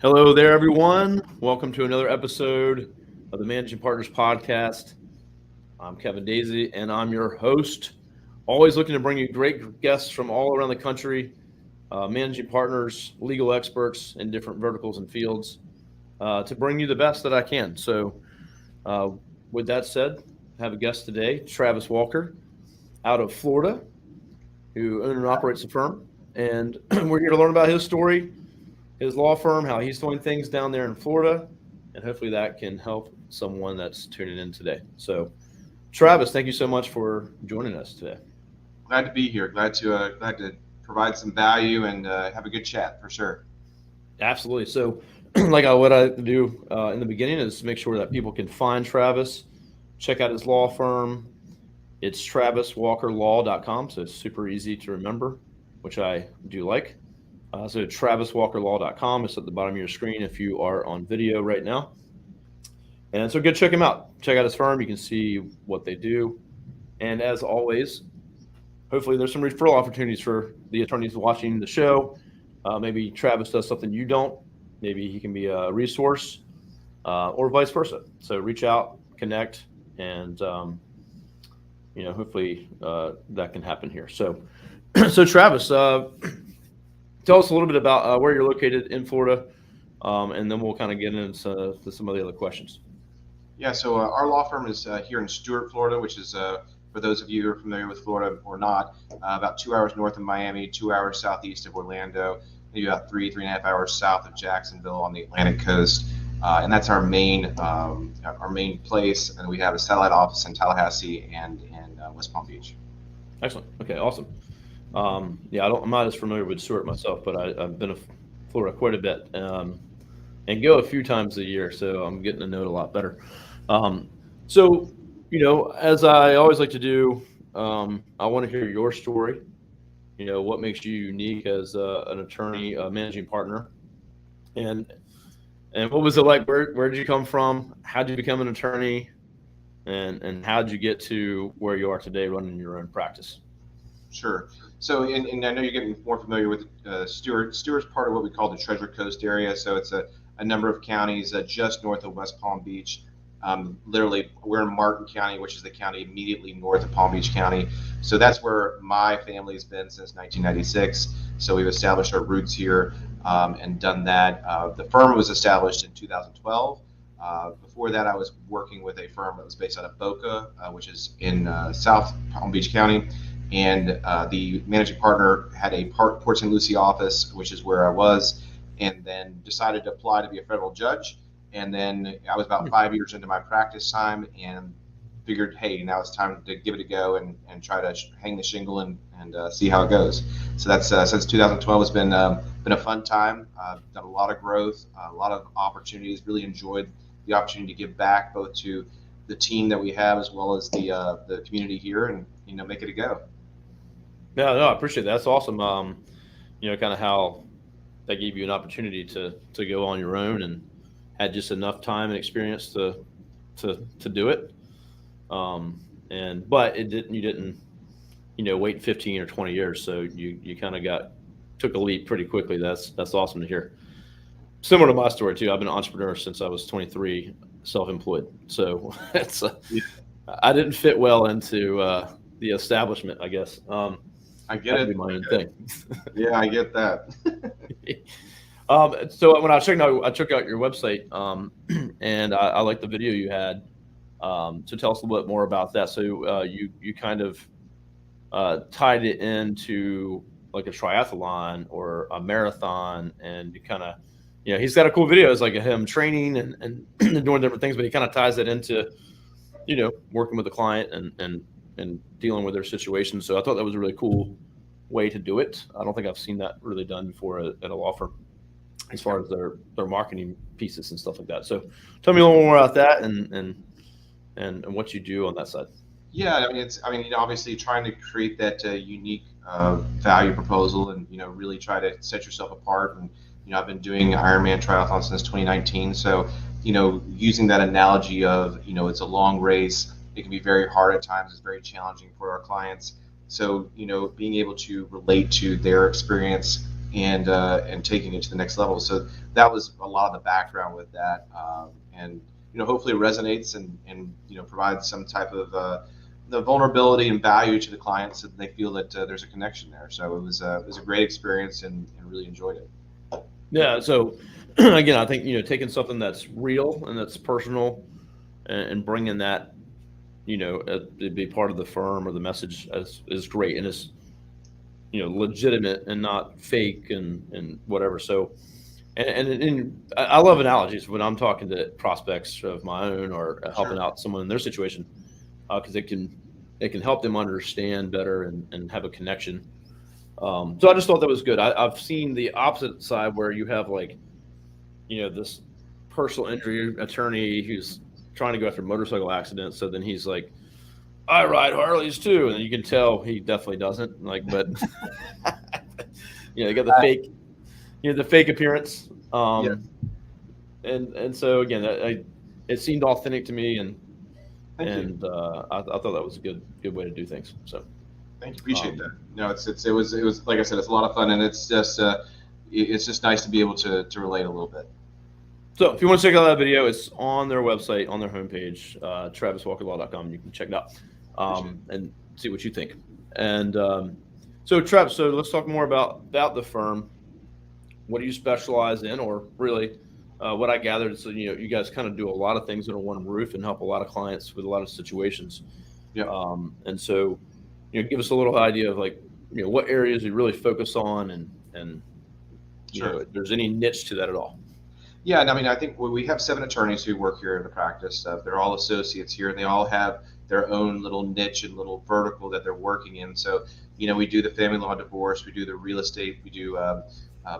Hello there, everyone. Welcome to another episode of the Managing Partners Podcast. I'm Kevin Daisey, and I'm your host. Always looking to bring you great guests from all around the country, managing partners, legal experts in different verticals and fields, to bring you the best that I can. So, uh, with that said, I have a guest today, Travis Walker, out of Florida, who owns and operates a firm. And we're here to learn about his story, his law firm, how he's doing things down there in Florida, and hopefully that can help someone that's tuning in today. So, Travis, thank you so much for joining us today. Glad to be here. Glad to provide some value and have a good chat for sure. Absolutely. So, what I do in the beginning is make sure that people can find Travis, check out his law firm. It's traviswalkerlaw.com, so it's super easy to remember, which I do like. So traviswalkerlaw.com is at the bottom of your screen if you are on video right now. And so go check him out. Check out his firm. You can see what they do. And as always, hopefully there's some referral opportunities for the attorneys watching the show. Maybe Travis does something you don't. Maybe he can be a resource or vice versa. So reach out, connect, and hopefully that can happen here. So Travis, tell us a little bit about where you're located in Florida, and then we'll kind of get into some of the other questions. Yeah, so our law firm is here in Stuart, Florida, which is, for those of you who are familiar with Florida or not, about 2 hours north of Miami, 2 hours southeast of Orlando, maybe about 3.5 hours south of Jacksonville on the Atlantic coast. And that's our main place. And we have a satellite office in Tallahassee and in West Palm Beach. Excellent. Okay, awesome. I'm not as familiar with Stuart myself, but I've been to Florida quite a bit and go a few times a year, so I'm getting to know it a lot better. As I always like to do, I want to hear your story. What makes you unique as an attorney, a managing partner, and what was it like? Where did you come from? How did you become an attorney, and how did you get to where you are today, running your own practice? Sure. So, and I know you're getting more familiar with Stuart. Stuart's part of what we call the Treasure Coast area. So it's a number of counties just north of West Palm Beach. Literally, we're in Martin County, which is the county immediately north of Palm Beach County. So that's where my family's been since 1996. So we've established our roots here and done that. The firm was established in 2012. Before that, I was working with a firm that was based out of Boca, which is in South Palm Beach County. And the managing partner had a Port St. Lucie office, which is where I was, and then decided to apply to be a federal judge. And then I was about 5 years into my practice time and figured, hey, now it's time to give it a go and try to hang the shingle and see how it goes. So that's since 2012 has been a fun time. Done a lot of growth, a lot of opportunities. Really enjoyed the opportunity to give back both to the team that we have as well as the community here, and make it a go. No, I appreciate that. That's awesome. Kind of how that gave you an opportunity to go on your own and had just enough time and experience to do it. But you didn't wait 15 or 20 years. So you kind of took a leap pretty quickly. That's awesome to hear. Similar to my story too. I've been an entrepreneur since I was 23, self-employed. So I didn't fit well into the establishment, I guess. I get it. Be my own thing. Yeah, I get that. So when I checked out your website, and I like the video you had. So tell us a little bit more about that. So you kind of tied it into like a triathlon or a marathon, and you kind of, he's got a cool video. It's like him training and doing different things, but he kind of ties it into, working with the client and dealing with their situation. So I thought that was a really cool way to do it. I don't think I've seen that really done before at a law firm as far as their marketing pieces and stuff like that. So tell me a little more about that and what you do on that side. Yeah, obviously trying to create that unique value proposal and, really try to set yourself apart. And, I've been doing Ironman triathlon since 2019. So, using that analogy of, it's a long race. It can be very hard at times. It's very challenging for our clients. So, being able to relate to their experience and taking it to the next level. So that was a lot of the background with that, and hopefully it resonates and provides some type of the vulnerability and value to the clients so that they feel that there's a connection there. So it was a great experience and really enjoyed it. Yeah. So again, I think taking something that's real and that's personal and bringing that to be part of the firm or the message is great, and it's legitimate and not fake and whatever. So and I love analogies when I'm talking to prospects of my own or helping Sure. out someone in their situation, because it can help them understand better and have a connection. So I just thought that was good. I've seen the opposite side where you have like this personal injury attorney who's trying to go after motorcycle accidents. So then he's like, I ride Harleys too, and you can tell he definitely doesn't. Like, but you got the fake, the fake appearance. Yeah. And so again, it seemed authentic to me, and Thank you. I thought that was a good way to do things. So Thank you. Appreciate that. No, it was like I said, it's a lot of fun, and it's just nice to be able to relate a little bit. So if you want to check out that video, it's on their website, on their homepage, traviswalkerlaw.com. You can check it out and see what you think. And so Travis, so let's talk more about the firm. What do you specialize in, or really what I gathered is you guys kind of do a lot of things under one roof and help a lot of clients with a lot of situations. Yeah. And so give us a little idea of like what areas you really focus on, and Sure. if there's any niche to that at all. Yeah, and I mean, I think we have 7 attorneys who work here in the practice. They're all associates here, and they all have their own little niche and little vertical that they're working in. So, we do the family law divorce, we do the real estate, we do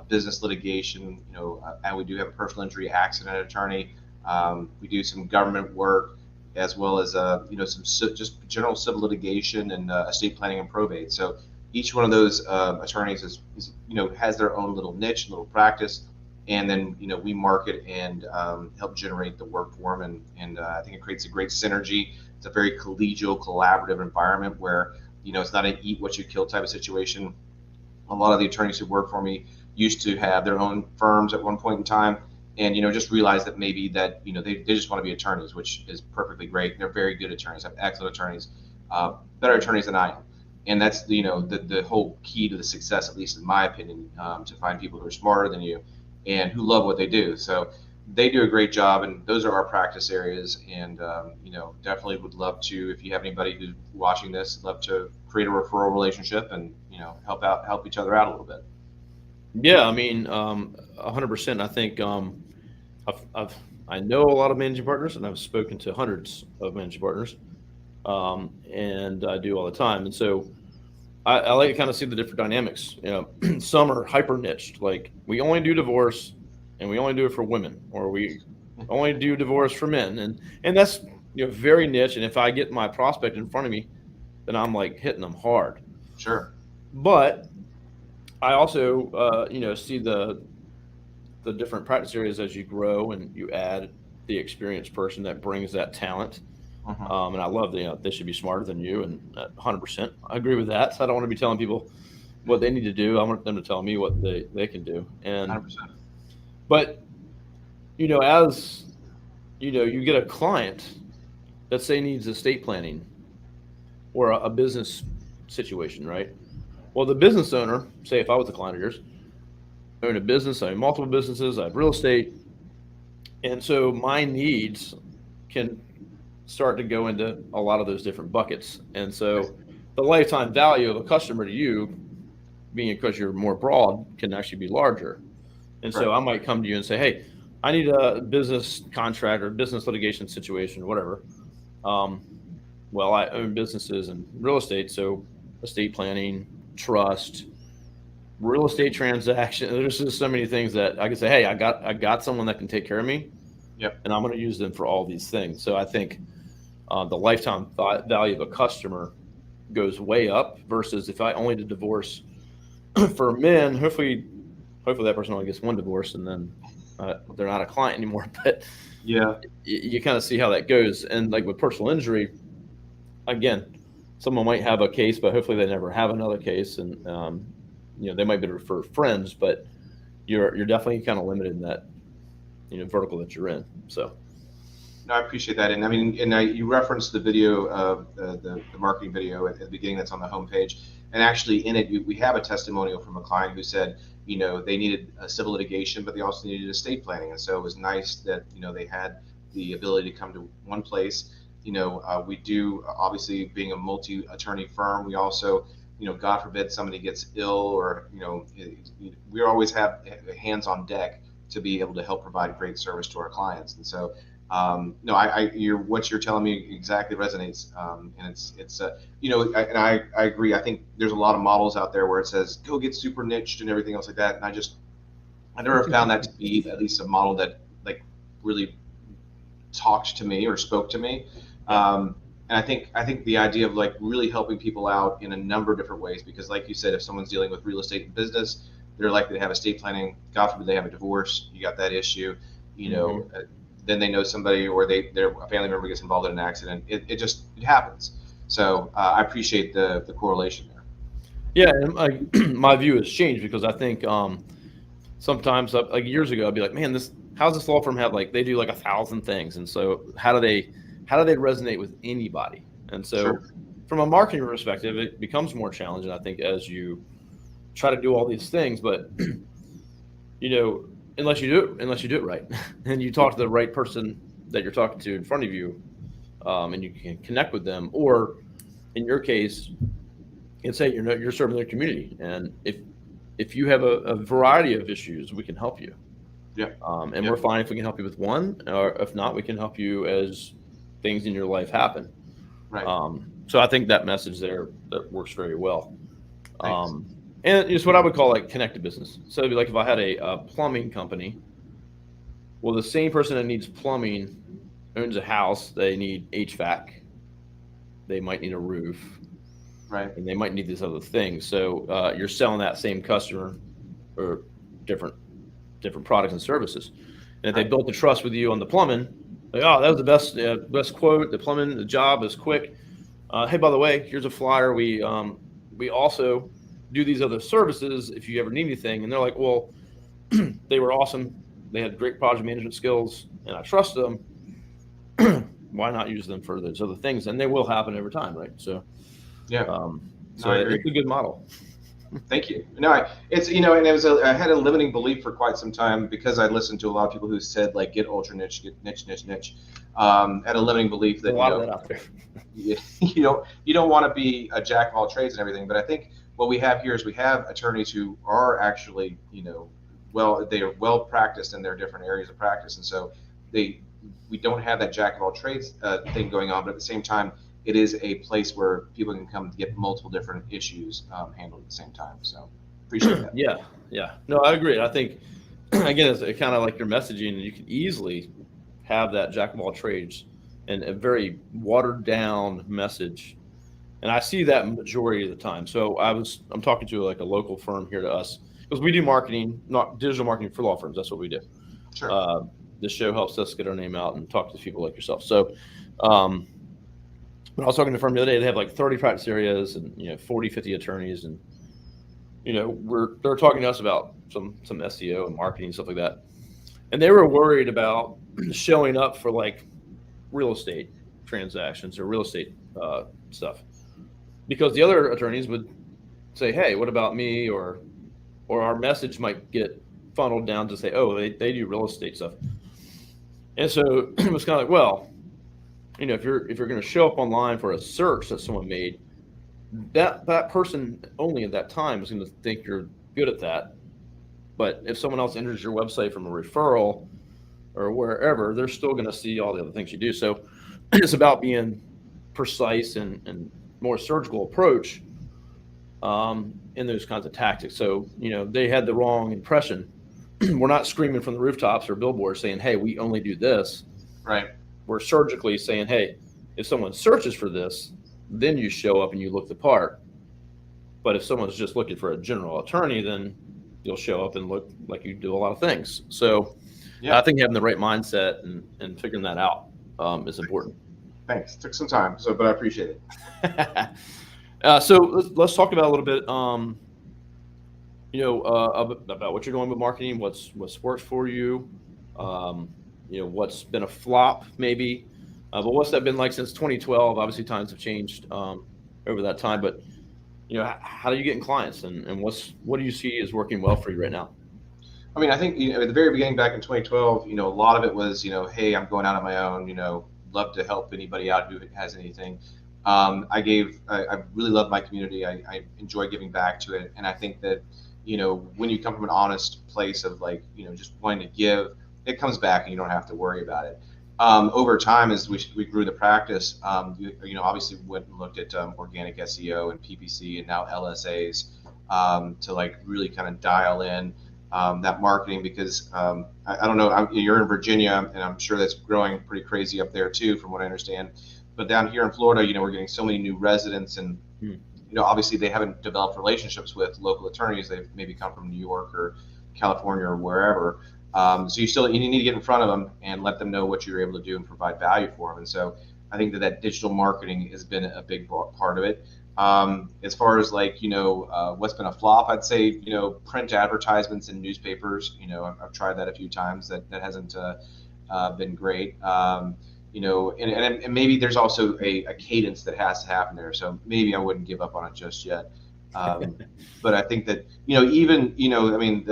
business litigation, and we do have a personal injury accident attorney. We do some government work, as well as just general civil litigation and estate planning and probate. So each one of those attorneys is has their own little niche, little practice, and then we market and help generate the work for them, and I think it creates a great synergy. It's a very collegial, collaborative environment where it's not an eat what you kill type of situation. A lot of the attorneys who work for me used to have their own firms at one point in time, and just realized that maybe that they just want to be attorneys, which is perfectly great. They're very good attorneys, have excellent attorneys, better attorneys than I am. And that's the whole key to the success, at least in my opinion, to find people who are smarter than you and who love what they do. So they do a great job, and those are our practice areas. And definitely would love to, if you have anybody who's watching this, love to create a referral relationship and help each other out a little bit. Yeah, I mean, 100%. I think I know a lot of managing partners, and I've spoken to hundreds of managing partners, and I do all the time. And so I like to kind of see the different dynamics. Some are hyper niched, like we only do divorce, and we only do it for women, or we only do divorce for men, and that's very niche. And if I get my prospect in front of me, then I'm like hitting them hard. Sure. But I also see the different practice areas as you grow and you add the experienced person that brings that talent. And I love they should be smarter than you, and 100%. I agree with that. So I don't want to be telling people what they need to do. I want them to tell me what they can do. And 100%. But as you get a client that say needs estate planning or a business situation, right? Well, the business owner, say if I was a client of yours, I own a business, I own multiple businesses, I have real estate, and so my needs can start to go into a lot of those different buckets. And so the lifetime value of a customer to you, being because you're more broad, can actually be larger. And so I might come to you and say, hey, I need a business contract or business litigation situation or whatever. Well, I own businesses and real estate, so estate planning, trust, real estate transaction. There's just so many things that I can say, hey, I got someone that can take care of me. Yep. And I'm going to use them for all these things. So I think the lifetime value of a customer goes way up versus if I only did divorce for men, hopefully that person only gets one divorce and then they're not a client anymore. But yeah, you kind of see how that goes. And like with personal injury, again, someone might have a case, but hopefully they never have another case. And they might be able to refer friends, but you're definitely kind of limited in that, vertical that you're in. So. No, I appreciate that. And I mean, you referenced the video of the marketing video at the beginning that's on the homepage. And actually in it, we have a testimonial from a client who said, they needed a civil litigation, but they also needed estate planning. And so it was nice that, they had the ability to come to one place. We do, obviously being a multi-attorney firm, we also, God forbid somebody gets ill or, we always have hands on deck to be able to help provide great service to our clients. And so, no, what you're telling me exactly resonates, and it's and I agree. I think there's a lot of models out there where it says go get super niched and everything else like that, and I never found that to be at least a model that like really talked to me or spoke to me. And I think the idea of like really helping people out in a number of different ways, because like you said, if someone's dealing with real estate and business, they're likely to have estate planning. God forbid they have a divorce, you got that issue, then they know somebody or a family member gets involved in an accident. It happens. So I appreciate the correlation there. Yeah, and my view has changed because I think sometimes, like years ago, I'd be like, man, how's this law firm have they do 1,000 things, and so how do they resonate with anybody? And so, Sure. From a marketing perspective, it becomes more challenging, I think, as you try to do all these things, but unless you do it right, and you talk to the right person that you're talking to in front of you, and you can connect with them, or in your case, and say you're serving their community, and if you have a variety of issues, we can help you. Yeah. And we're fine if we can help you with one, or if not, we can help you as things in your life happen. Right. So I think that message there that works very well. Thanks. And it's what I would call connected business. So it'd be like if I had a plumbing company, well, the same person that needs plumbing owns a house. They need HVAC. They might need a roof. Right. And they might need these other things. So you're selling that same customer or different products and services. And if they built the trust with you on the plumbing, that was the best quote. The plumbing, the job is quick. Hey, by the way, here's a flyer. We also do these other services if you ever need anything. And they're like, well, they were awesome. They had great project management skills, and I trust them. Why not use them for those other things? And they will happen over time, right? So, yeah. So it's a good model. Thank you. No, it's and it was I had a limiting belief for quite some time because I listened to a lot of people who said get ultra niche, get niche. Had a limiting belief that a lot of that out there. you don't want to be a jack of all trades and everything. But I think what we have here is we have attorneys who are actually they are well practiced in their different areas of practice, and so we don't have that jack of all trades thing going on. But at the same time, it is a place where people can come to get multiple different issues handled at the same time. So appreciate that. Yeah. No, I agree. I think, again, it's kind of like your messaging. You can easily have that jack of all trades and a very watered down message. And I see that majority of the time. So I'm talking to a local firm here to us because we do marketing, not digital marketing for law firms. That's what we do. Sure. This show helps us get our name out and talk to people like yourself. So, when I was talking to a firm the other day, they have 30 practice areas and 40, 50 attorneys, and they're talking to us about some SEO and marketing and stuff like that. And they were worried about showing up for real estate transactions or real estate stuff, because the other attorneys would say, "Hey, what about me?" or our message might get funneled down to say, "Oh, they do real estate stuff." And so it was kind of well, if you're going to show up online for a search that someone made, that person only at that time is going to think you're good at that. But if someone else enters your website from a referral or wherever, they're still going to see all the other things you do. So it's about being precise and more surgical approach in those kinds of tactics. So, they had the wrong impression. We're not screaming from the rooftops or billboards saying, "Hey, we only do this." Right. We're surgically saying, "Hey, if someone searches for this, then you show up and you look the part. But if someone's just looking for a general attorney, then you'll show up and look like you do a lot of things." So I think having the right mindset and figuring that out is important. Thanks. Took some time, but I appreciate it. So let's talk about a little bit about what you're doing with marketing, what's worked for you, um, what's been a flop maybe, but what's that been like since 2012? Obviously, times have changed over that time, but how do you get in clients, and what do you see is working well for you right now? I mean, I think at the very beginning back in 2012, a lot of it was, hey, I'm going out on my own. Love to help anybody out who has anything. I really love my community. I enjoy giving back to it, and I think that, when you come from an honest place of like, just wanting to give, it comes back, and you don't have to worry about it. Over time, as we grew the practice, obviously went and looked at organic SEO and PPC and now LSAs to like really kind of dial in that marketing because I don't know, you're in Virginia and I'm sure that's growing pretty crazy up there too, from what I understand. But down here in Florida, we're getting so many new residents and, obviously they haven't developed relationships with local attorneys. They've maybe come from New York or California or wherever. So you need to get in front of them and let them know what you're able to do and provide value for them. And so I think that digital marketing has been a big part of it. As far as like, what's been a flop, I'd say, print advertisements in newspapers. I've tried that a few times. That hasn't been great. And maybe there's also a cadence that has to happen there. So maybe I wouldn't give up on it just yet. But I think that, even, I mean,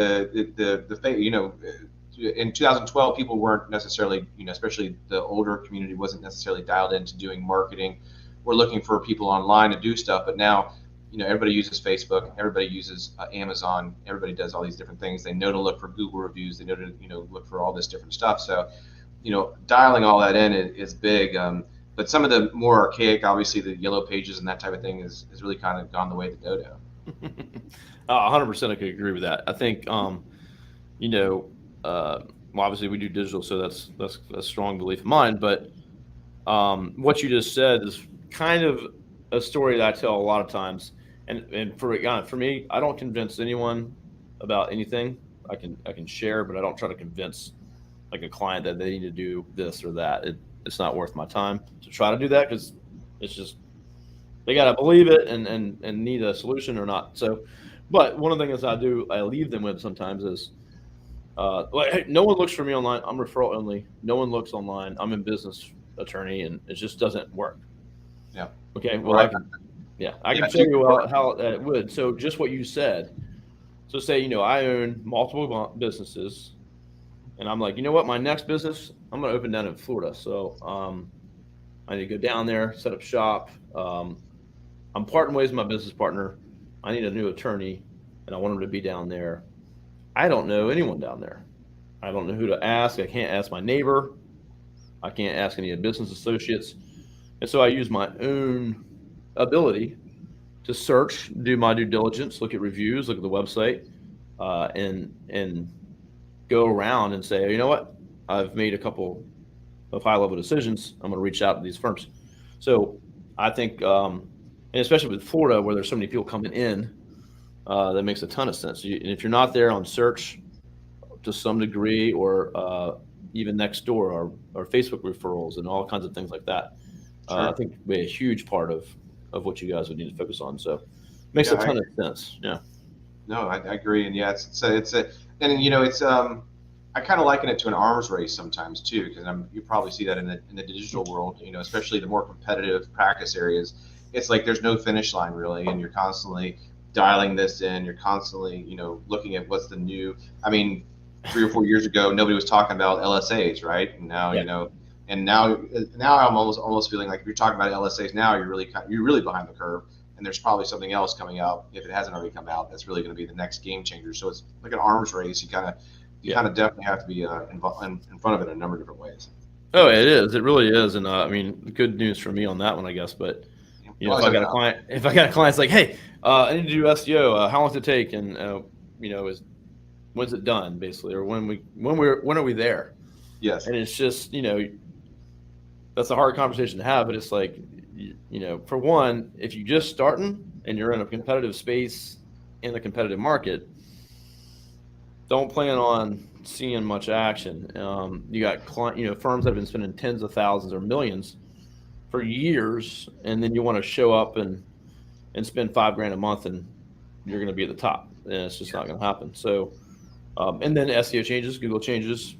in 2012, people weren't necessarily, especially the older community wasn't necessarily dialed into doing marketing. We're looking for people online to do stuff, but now, everybody uses Facebook, everybody uses Amazon, everybody does all these different things. They know to look for Google reviews, they know to, look for all this different stuff. So, dialing all that in is big. But some of the more archaic, obviously the yellow pages and that type of thing is really kind of gone the way of the dodo. 100% I could agree with that. I think, obviously we do digital, so that's a strong belief of mine. But what you just said is kind of a story that I tell a lot of times. And for me, I don't convince anyone about anything. I can share, but I don't try to convince like a client that they need to do this or that. It's not worth my time to try to do that because it's just they got to believe it and need a solution or not. So, but one of the things I leave them with sometimes is, hey, no one looks for me online. I'm referral only. No one looks online. I'm a business attorney, and it just doesn't work. Yeah. Okay. Well, I can show you how that would. So just what you said. So say, I own multiple businesses, and I'm like, you know what, my next business, I'm going to open down in Florida. So I need to go down there, set up shop. I'm parting ways with my business partner. I need a new attorney, and I want him to be down there. I don't know anyone down there. I don't know who to ask. I can't ask my neighbor. I can't ask any of the business associates. And so I use my own ability to search, do my due diligence, look at reviews, look at the website, and go around and say, you know what, I've made a couple of high-level decisions. I'm going to reach out to these firms. So I think, and especially with Florida, where there's so many people coming in, that makes a ton of sense. And if you're not there on search to some degree, or even next door, or Facebook referrals and all kinds of things like that, Sure. I think would be a huge part of what you guys would need to focus on. So it makes a ton of sense. Yeah. No, I agree. And yeah, I kind of liken it to an arms race sometimes too, because you probably see that in the digital world, especially the more competitive practice areas. It's like there's no finish line really, and you're constantly dialing this in. You're constantly, looking at what's the new. I mean, 3 or 4 years ago, nobody was talking about LSAs, right? And now, and now I'm almost feeling like if you're talking about LSAs now, you're really behind the curve. And there's probably something else coming out, if it hasn't already come out, that's really going to be the next game changer. So it's like an arms race. You kind of definitely have to be in front of it in a number of different ways. Oh, it is. It really is. And I mean, good news for me on that one, I guess. But if I got a client, it's like, hey, I need to do SEO. How long does it take? And when's it done, basically, or when are we there? Yes. And it's just that's a hard conversation to have. But it's like, for one, if you're just starting and you're in a competitive space in a competitive market, don't plan on seeing much action. You got firms that have been spending tens of thousands or millions for years, and then you want to show up and spend $5,000 a month and you're going to be at the top, and it's just not going to happen. So, and then SEO changes, Google changes,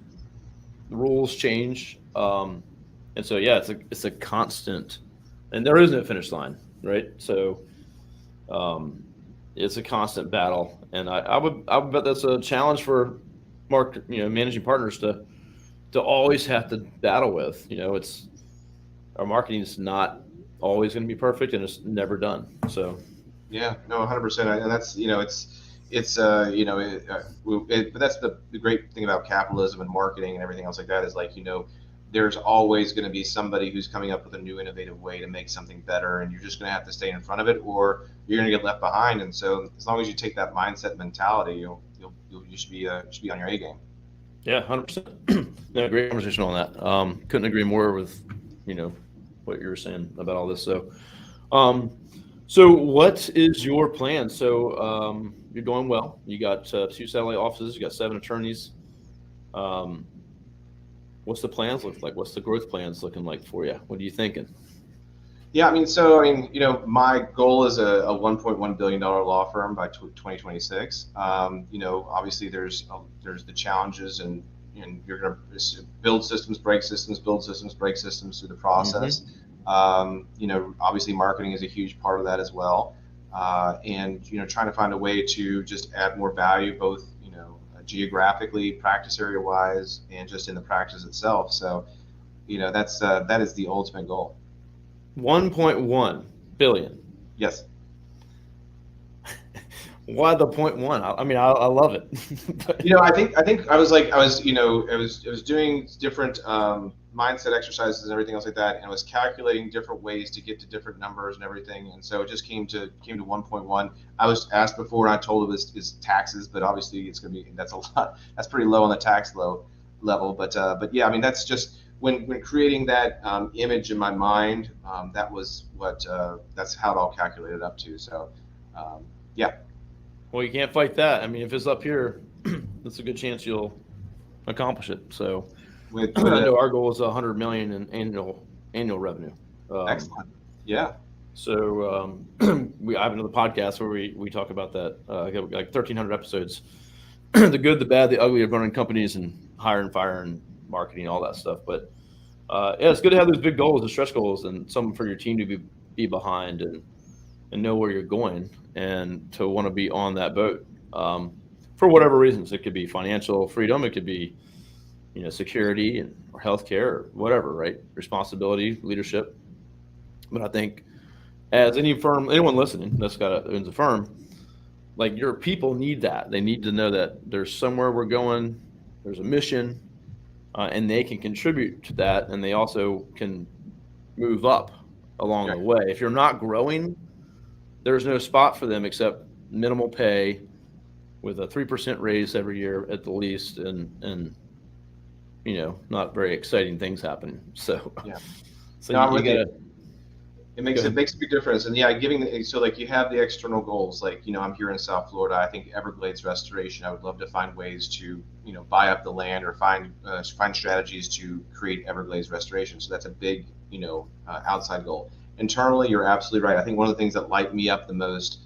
the rules change, and so yeah, it's a constant, and there is no finish line, right? So, um, it's a constant battle, and I would bet that's a challenge for managing partners to always have to battle with. It's our marketing is not always going to be perfect, and it's never done. So Yeah, no, 100%. And that's, but that's the great thing about capitalism and marketing and everything else like that is like, there's always going to be somebody who's coming up with a new innovative way to make something better, and you're just going to have to stay in front of it, or you're going to get left behind. And so, as long as you take that mindset mentality, you should be on your A game. yeah, 100%. Yeah, great conversation on that. Couldn't agree more with what you were saying about all this. Um, so what is your plan? So you're going well. You got 2 satellite offices. You got 7 attorneys. Um, what's the plans look like? What's the growth plans looking like for you? What are you thinking? Yeah, my goal is a $1.1 billion law firm by 2026. Obviously there's the challenges, and you're going to build systems, break systems, build systems, break systems through the process. Obviously marketing is a huge part of that as well. And trying to find a way to just add more value, both geographically, practice area wise, and just in the practice itself. So that is the ultimate goal. 1.1 billion. Yes. Why the 0.1? I love it. But- I think I was doing different mindset exercises and everything else like that, and I was calculating different ways to get to different numbers and everything, and so it just came to 1.1. I was asked before, and I told him is taxes, but obviously that's a lot. That's pretty low on the tax level, but yeah, that's just when creating that image in my mind, that was that's how it all calculated up to. So yeah. Well, you can't fight that. If it's up here, that's a good chance you'll accomplish it. So With I know our goal is 100 million in annual revenue. Excellent. Yeah. So I have another podcast where we talk about that. I got like 1,300 episodes. The good, the bad, the ugly of running companies and hiring, firing, marketing, all that stuff. But yeah, it's good to have those big goals and stretch goals, and something for your team to be behind and know where you're going, and to want to be on that boat for whatever reasons. It could be financial freedom, it could be security or healthcare or whatever, right? Responsibility, leadership. But I think as anyone listening that's owns a firm, like your people need that. They need to know that there's somewhere we're going, there's a mission, and they can contribute to that, and they also can move up along the way. If you're not growing, there's no spot for them except minimal pay with a 3% raise every year at the least, and not very exciting things happening. So yeah. So No, you gotta. It makes a big difference, and yeah, so like you have the external goals. Like I'm here in South Florida. I think Everglades restoration. I would love to find ways to buy up the land or find strategies to create Everglades restoration. So that's a big outside goal. Internally, you're absolutely right. I think one of the things that light me up the most,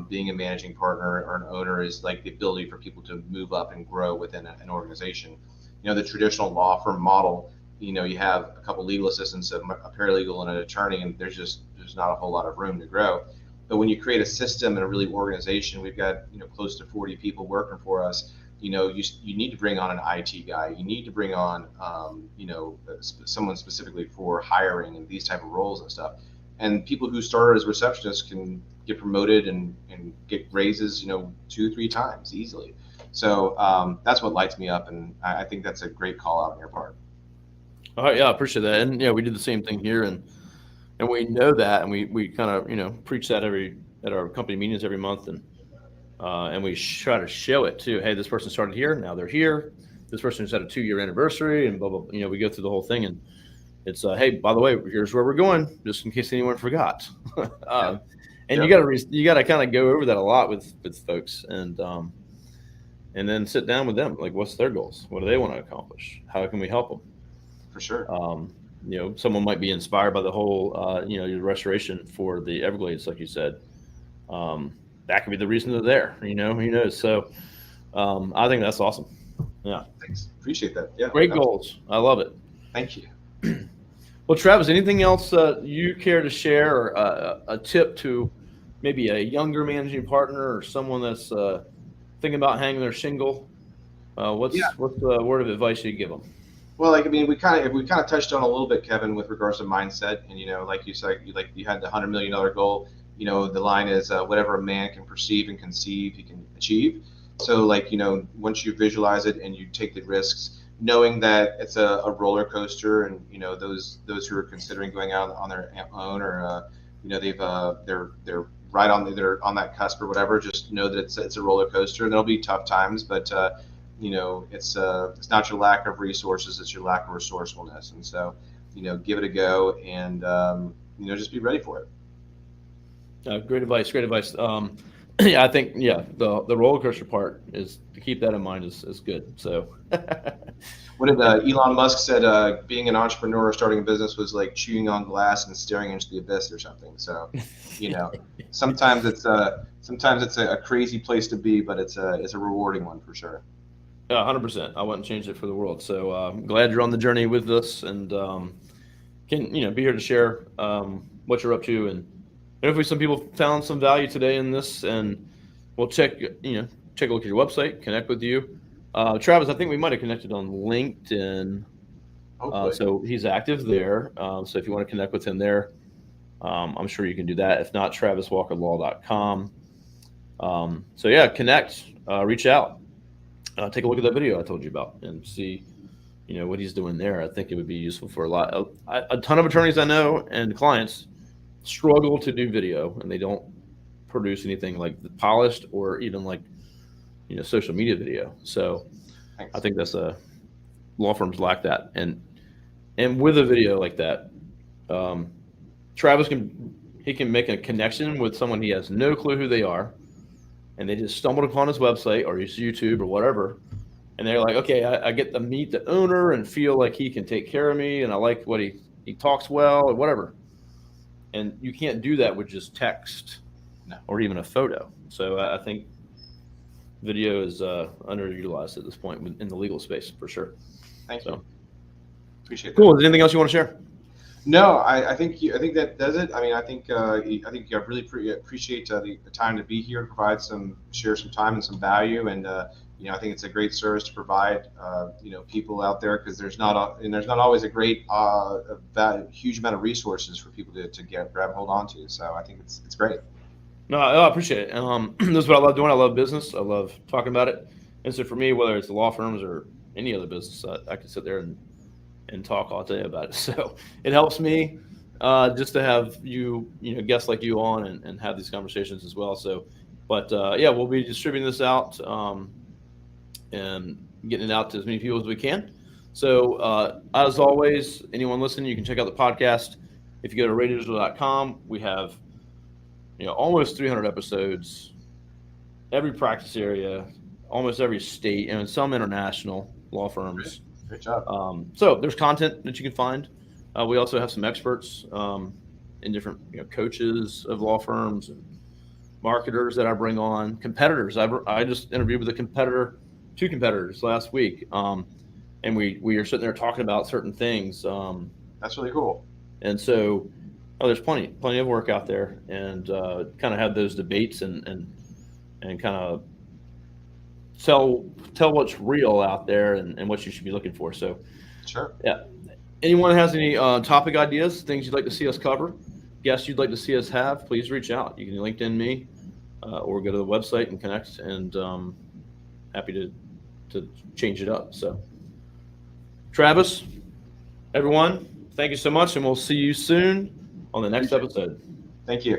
being a managing partner or an owner, is like the ability for people to move up and grow within an organization. The traditional law firm model, you have a couple legal assistants, a paralegal, and an attorney, and there's not a whole lot of room to grow. But when you create a system and a really organization, we've got close to 40 people working for us. You need to bring on an IT guy. You need to bring on someone specifically for hiring and these type of roles and stuff. And people who started as receptionists can get promoted and get raises 2-3 times easily. So that's what lights me up, and I think that's a great call out on your part. All right, yeah, I appreciate that. And yeah, we did the same thing here, and we know that, and we kind of preach that at our company meetings every month, and we try to show it too. Hey, this person started here, now they're here. This person just had a 2-year anniversary, and blah blah. We go through the whole thing, and it's hey, by the way, here's where we're going, just in case anyone forgot. And you gotta kind of go over that a lot with folks, and then sit down with them, like what's their goals, what do they want to accomplish, how can we help them. For sure. Someone might be inspired by the whole, your restoration for the Everglades, like you said. that could be the reason they're there. Who knows? So I think that's awesome. Yeah. Thanks. Appreciate that. Yeah. Great goals. I love it. Thank you. Well, Travis, anything else you care to share, or a tip to maybe a younger managing partner or someone that's thinking about hanging their shingle? What's the word of advice you give them? Well, like, I mean, we kind of touched on a little bit, Kevin, with regards to mindset, and like you said, you had the $100 million goal. The line is whatever a man can perceive and conceive, he can achieve. So, like, once you visualize it and you take the risks, knowing that it's a roller coaster, and those who are considering going out on their own, or they're right on they're on that cusp or whatever, just know that it's a roller coaster. There'll be tough times, but it's not your lack of resources, it's your lack of resourcefulness. And so, give it a go, and just be ready for it. Great advice. Yeah, I think the roller coaster part is to keep that in mind is good. So, what did Elon Musk said? Being an entrepreneur or starting a business was like chewing on glass and staring into the abyss or something. So, sometimes it's a crazy place to be, but it's a rewarding one for sure. 100%. I wouldn't change it for the world. So I'm glad you're on the journey with us, and can be here to share what you're up to, and hopefully some people found some value today in this, and we'll take a look at your website, connect with you. Travis, I think we might have connected on LinkedIn. So he's active there. So if you want to connect with him there, I'm sure you can do that. If not, traviswalkerlaw.com. So yeah, connect, reach out, take a look at that video I told you about, and see, what he's doing there. I think it would be useful for a ton of attorneys I know and clients struggle to do video, and they don't produce anything like polished or even like social media video. So Thanks. I think that's law firms lack that, and with a video like that, Travis can make a connection with someone he has no clue who they are, and they just stumbled upon his website or his YouTube or whatever, and they're like, okay, I get to meet the owner and feel like he can take care of me, and I like what he talks well or whatever. And you can't do that with just text or even a photo. So I think video is underutilized at this point in the legal space for sure. Thank you. Appreciate that. Cool. Is there anything else you want to share? No, I think that does it. I mean, I think I really appreciate the time to be here to share some time and some value, and I think it's a great service to provide people out there, because there's not always a great huge amount of resources for people to grab hold onto. So I think it's great. No, I appreciate it. This is what I love doing. I love business. I love talking about it. And so for me, whether it's the law firms or any other business, I can sit there and talk all day about it. So it helps me just to have guests like you on and have these conversations as well. So, but we'll be distributing this out and getting it out to as many people as we can. So as always, anyone listening, you can check out the podcast. If you go to radiodigital.com, we have almost 300 episodes, every practice area, almost every state, and some international law firms. Great job. So there's content that you can find. We also have some experts in different coaches of law firms and marketers that I bring on, competitors. I just interviewed with two competitors last week, and we are sitting there talking about certain things. That's really cool. And so there's plenty of work out there, and kind of have those debates and kind of tell what's real out there and what you should be looking for. So sure. Yeah. Anyone has any topic ideas, things you'd like to see us cover, guests you'd like to see us have, please reach out. You can LinkedIn me or go to the website and connect, and happy to change it up. So Travis, everyone, thank you so much, and we'll see you soon on the next episode. Thank you.